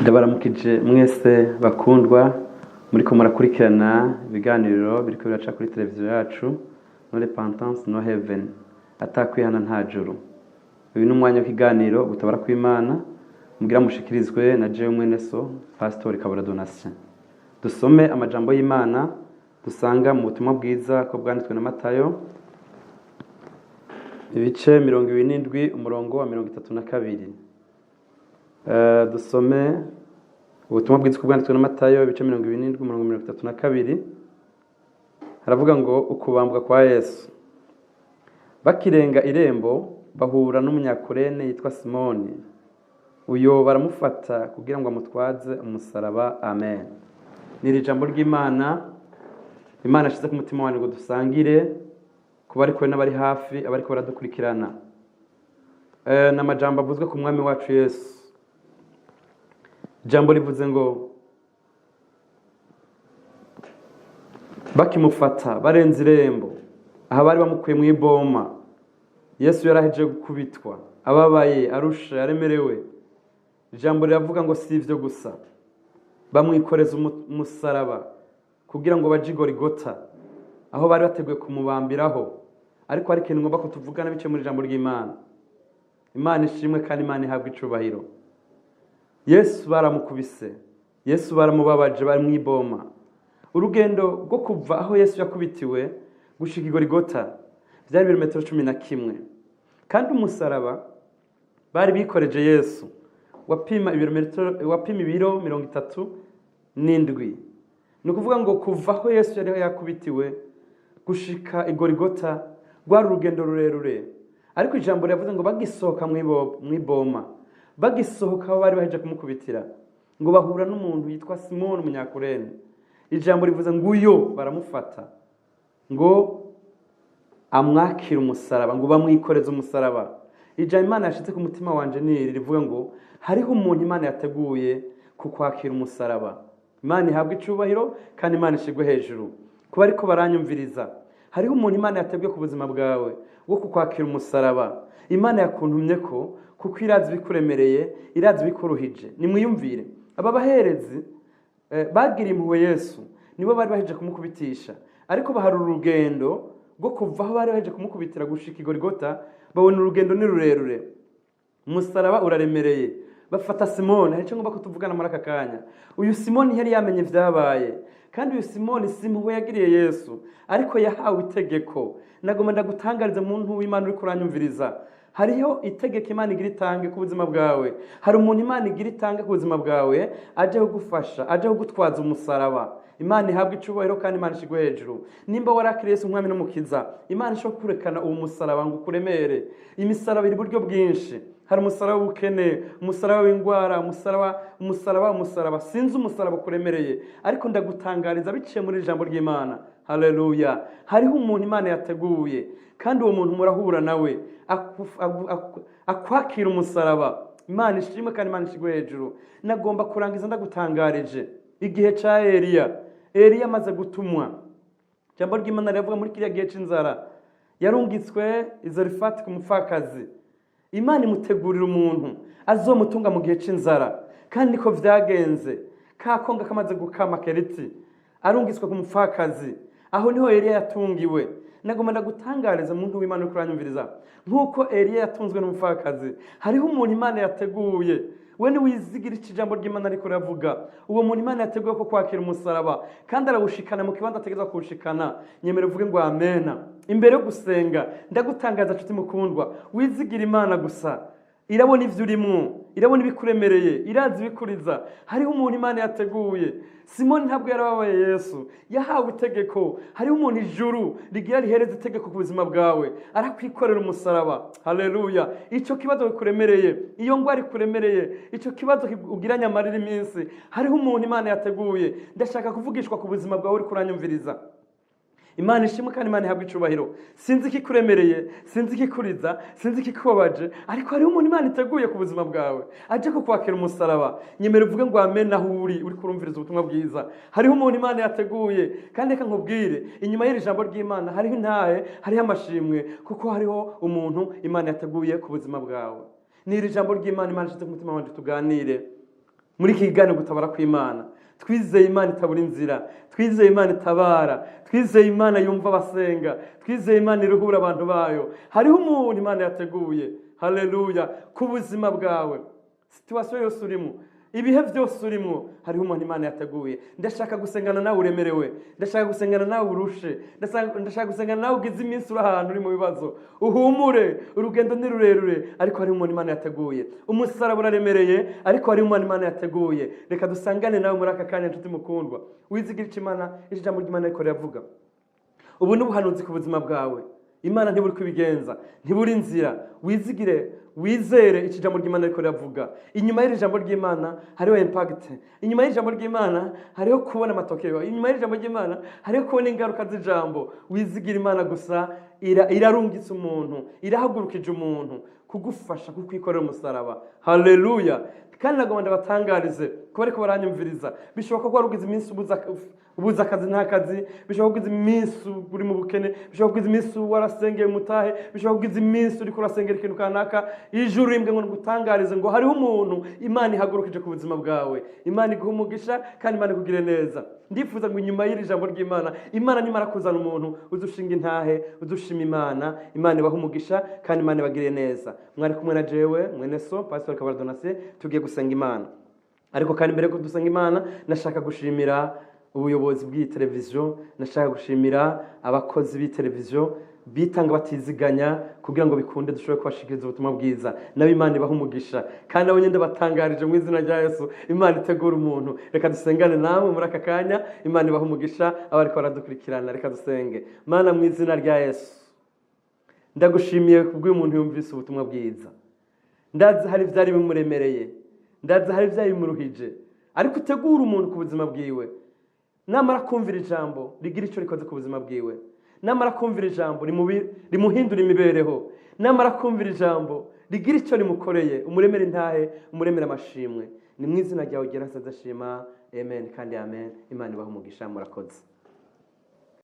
Ndabaramukije mwese bakundwa muriko murakurikirana ibiganiro biriko biraca kuri televiziyo yacu No Repentance No Heaven, atakwihana nta juru. Uyu ni umwanya w'ikiganiro gutabara kw'Imana mugira mushikirizwe na jewe mwene so Pastor Kabura Donatien. Dusome amajambo y'Imana dusanga mu butumwa bwiza ko bwanditswe na Matayo ibice 27 umurongo wa 32. Dusome ubutumwa bwiza ko bwanditswe na Matayo ibice 27 umurongo wa 32. Haravuga ngo ukubambwa kwa Yesu. Bakirenga irembo bahura n'umunyakurene yitwa Simoni. Uyo baramufata kugira ngo amutwaze umusaraba. Amen. Niri jambo ry'Imana. Imana ashize ku mutima wanjye ngo dusangire kuba ariko n'abari hafi abariko baradukurikirana. N'amajambo avuzwe ku mwami wacu Yesu. Jambo rivuze ngo bakimufata barenze irembo aha bari bamukuye mu iboma. Yesu yaraheje gukubitwa ababaye arusha yaremerewe. Jambo riravuga ngo si ivyo gusa, bamwikoreza umusaraba kugira ngo baje Golgotha aho bari bateguye kumubambiraho. Ariko hari ikintu ngomba kutuvugana bice muri jambo ry'Imana. Imana ishimwe kandi Imana ihabwa icubahiro. Yesu baramukubise, Yesu baramubabaje, bari mwiboma. Urugendo rwo kuva aho Yesu yakubitiwe gushika Golgotha byari ibirometero 11. Kandi umusaraba bari bikoreje Yesu wapima ibiro 37. Ni ukuvuga ngo kuva aho Yesu yari yakubitiwe gushika Golgotha rwari urugendo rurerure. Ariko ijambo ryavuze ngo bagisohoka mwiboma, bagisohoka aho bari baheje kumukubitira ngo bahura n'umuntu yitwa Simoni umunyakurene. Ijambo rivuze ngo uyo baramufata ngo amwakira umusaraba, ngo bamwikoreze umusaraba. Ijambo Imana yashize ku mutima wanje niri rivuga ngo hariho umuntu Imana yateguye kukwakira umusaraba. Imana ihabwa icubahiro kandi Imana ishigwe hejuru. Kuba ariko baranyumviriza, hariho umuntu Imana yateguye ku buzima bwawe wo kukwakira umusaraba. Imana yakuntumye ko kuko irazi bikuremereye, irazi bikuruhije. Nimwiyumvire aba baherezi bagira impuhwe Yesu, nibo bari baheje kumukubitisha, ariko bahari urugendo rwo kuva aho bari baheje kumukubitira gushika Golgotha. Babona urugendo ni rurerure, umusaraba uraremereye. Bafata Simoni, hari cyo ngomba kutuvugana muri aka kanya. Uyu Simoni yari yamenye vyabaye, kandi uyu Simoni simpuhwe yagiriye Yesu, ariko yahawe itegeko. Nagomba ndagutangariza muntu w'Imana uri kuranyumviriza, hariho itegeko Imana igira itange ku buzima bwawe. Hari umuntu Imana igira itange ku buzima bwawe aje kugufasha, aje kugutwaza umusaraba. Imana ihabwa icubahiro kandi Imana ishigwe hejuru. Nimba warakiriye Yesu umwami n'umukiza, Imana ishobora kurekana uwo musaraba ngo kuremere. Imisaraba iri buryo bwinshi. Hari umusaraba w'ubukene, umusaraba w'ingwara, umusaraba sinzi umusaraba kuremereye, ariko ndagutangariza biciye muri ijambo ry'Imana. Haleluya. Hariho umuntu Imana yateguye, kandi uwo muntu murahura nawe akwakira umusaraba. Imana ishimwe kandi Imana ishigwe hejuru. Nagomba kurangiza ndagutangarije igihe ca Eliya amaze gutumwa. Jambo ry'Imana rivuga muri kiriya gihe c'inzara yarungitswe Zarifati ku mupfakazi. Imana imutegurira umuntu azomutunga mu gihe c'inzara, kandi niko vyagenze. Kakonga kamaze gukama Keriti arungitswe ku mupfakazi, aho niho Eliya yatungiwe. Nagomba ndagutangariza muntu w'Imana kuranyumviriza, nkuko Eliya yatunzwe n'umupfakazi, hariho umuntu Imana yateguye. We ni wizigira ijambo ry'Imana ariko ravuga. Uwo muntu Imana yateguye ko kwakira umusaraba, kandi arawushikana mu kibanza ategeza kuwushikana. Nyemere uvuge ngo amena. Imbere yo gusenga ndagutangaza nshuti mukundwa, wizigira Imana gusa. Irabona ivyo urimwo, irabona ibikuremereye, irazi bikuriza. Hariho umuntu Imana yateguye. Simoni ntabwo yarababaye Yesu, yahawe itegeko. Hariho umuntu ijuru rigira rihereza itegeko ku buzima bwawe, arakwikorera umusaraba. Haleluya. Ico kibazo bikuremereye, iyo ngwari kuremereye, ico kibazo ugiranya amarira iminsi, hariho umuntu Imana yateguye. Ndashaka kuvugishwa ku buzima bwawe uri kuranyumviriza. Imana ishimwe kandi Imana ihabwa icubahiro. Sinzi ikikuremereye, sinzi ikikuriza, sinzi ikikubabaje, ariko hariho umuntu Imana iteguye ku buzima bwawe aje kukwakira umusaraba. Nyemere uvuge ngo amen aho uri kurumviriza ubutumwa bwiza. Hariho umuntu Imana yateguye, kandi reka nkubwire, inyuma y'iri jambo ry'Imana hariho intahe, hariho amashimwe, kuko hariho umuntu Imana yateguye ku buzima bwawe. N'iri jambo ry'Imana Imana ishize ku mutima wanje tuganire. muri iki kiganiro gutabara kw'Imana. Twizeye Imana itabura inzira, twizeye Imana itabara, twizeye Imana yumva abasenga, twizeye Imana iruhura abantu bayo. Hariho umuntu Imana yateguye, haleluya, ku buzima bwawe, situasiyo yose urimo, ibihe byose urimo, hariho umuntu Imana yateguye. Ndashaka gusengana nawe uremerewe, ndashaka gusengana nawe urushe, ndashaka gusengana nawe ugize iminsi uri ahantu uri mu bibazo. Uhumure, urugendo ni rurerure, ariko hariho umuntu Imana yateguye. Umusaraba uraremereye, ariko hariho umuntu Imana yateguye. Reka dusangane nawe muri aka kanya, nshuti mukundwa, wizigire icyo Imana, ijambo ry'Imana riko riravuga. Ubu ni ubuhanuzi ku buzima bwawe. Imana ntiburi kubigenza, ntiburi inzira. Wizigire, wizere iki jambo ry'Imana riko riravuga. Inyuma y'iri jambo ry'Imana hariho impact. Inyuma y'iri jambo ry'Imana hariho kubona amatokeo. Inyuma y'iri jambo ry'Imana hariho kubona ingaruka z'ijambo. Wizigire Imana gusa irarungitse umuntu, irahagurukije umuntu kugufasha kukwikorera umusaraba. Haleluya. Kandi nagomba ndabatangarize kuba ariko baranyumviriza, bishoboka ko warugize iminsi ubuza akazi nta kazi, bishoboka ko iminsi uri mu bukene, bishoboka ko iminsi warasengeye mutahe, bishoboka ko iminsi uri kurasengera ikintu kanaka. Ijuru rimbwe ngo ngutangarize ngo hariho umuntu Imana ihagurukije ku buzima bwawe. Imana iguha umugisha kandi Imana ikugire neza. Ndifuza ngo inyuma y'iri jambo ry'Imana, Imana nimara kuzana umuntu uzushinga intahe, uzushima Imana, Imana ibaha umugisha kandi Imana ibagire neza. Mwari kumwe na jewe mwene so Pastor Kabara Donatien, tugiye gusenga Imana. Ariko kandi mbere ko dusenga Imana, nashaka gushimira ubuyobozi bw'iyi televiziyo, nashaka gushimira abakozi b'iyi televiziyo bitanga batiziganya kugira ngo bikunde dushobore kubashikiriza ubutumwa bwiza. Nabi Imana ibaha umugisha kandi abo nyende batangarije mu izina rya Yesu. Imana itegura umuntu. Reka dusengane namwe muri aka kanya. Imana ibaha umugisha abariko baradukurikirana. Reka dusenge. Mana, mu izina rya Yesu, ndagushimiye kubw'uyu muntu yumvise ubutumwa bwiza. Ndazi hari byari bimuremereye, ndazi hari byari bimuruhije, ariko utegura umuntu ku buzima bwiwe. Namara kumvira ijambo rigira icyo rikoze ku buzima bwiwe, namara kumvira ijambo rimuhindura imibereho, namara kumvira ijambo rigira icyo rimukoreye, umuremere intahe, umuremere amashimwe. Ni mu izina ryawe ugera nsaza shima. Amen kandi amen. Imana ibaha umugisha. Murakoze.